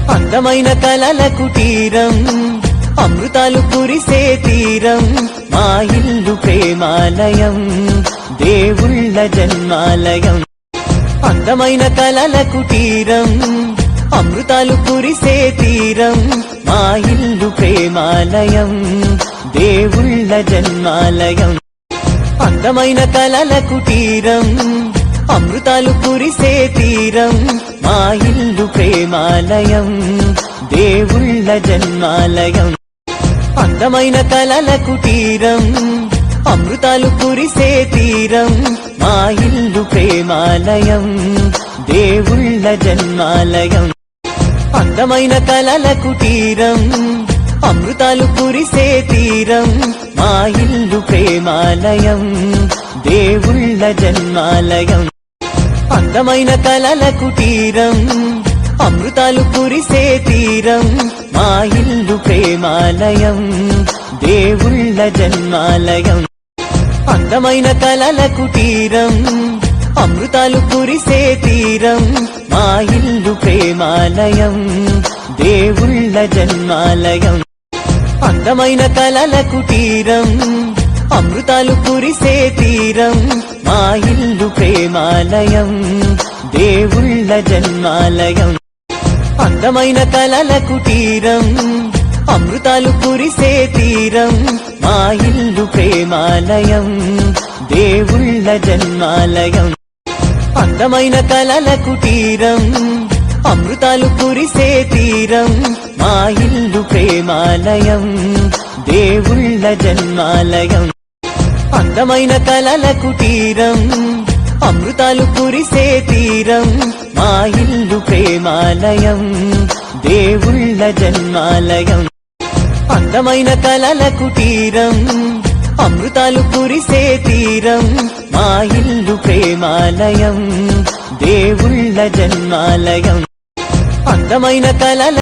అందమైన కలల కుటీరం అమృతాలు కురిసే తీరం మా ఇల్లు ప్రేమాలయం దేవుళ్ళ జన్మాలయం అందమైన కలల కుటీరం అమృతాలు కురిసే తీరం మా ఇల్లు ప్రేమాలయం దేవుళ్ళ జన్మాలయం అందమైన కలల కుటీరం అమృతాలు కురిసే తీరం మా ఇల్లు ప్రేమాలయం దేవుళ్ళ జన్మాలయం అందమైన కలల కుటీరం అమృతాలు కురిసే తీరం మా ఇల్లు ప్రేమాలయం దేవుళ్ళ జన్మాలయం అందమైన కలల కుటీరం అమృతాలు కురిసే తీరం మా ఇల్లు ప్రేమాలయం దేవుళ్ళ జన్మాలయం అందమైన కలల కుటీరం అమృతాలు కురిసే తీరం మా ఇల్లు ప్రేమాలయం దేవుళ్ళ జన్మాలయం అందమైన కలల కుటీరం అమృతాలు కురిసే తీరం మా ఇల్లు ప్రేమాలయం దేవుళ్ళ జన్మాలయం అందమైన కలల కుటీరం అమృతాలు కురిసే తీరం మా ఇల్లు ప్రేమాలయం దేవుళ్ళ జన్మాలయం అందమైన కలల కుటీరం అమృతాలు కురిసే తీరం మా ఇల్లు ప్రేమాలయం దేవుళ్ళ జన్మాలయం అందమైన కలల కుటీరం అమృతాలు కురిసే తీరం మా ఇల్లు ప్రేమాలయం దేవుళ్ళ జన్మాలయం అందమైన కలల కుటీరం అమృతాలు కురిసే తీరం మా ఇల్లు ప్రేమాలయం దేవుళ్ళ జన్మాలయం అందమైన కలల కుటీరం అమృతాలు కురిసే తీరం మా ఇల్లు ప్రేమాలయం దేవుళ్ళ జన్మాలయం అందమైన కలల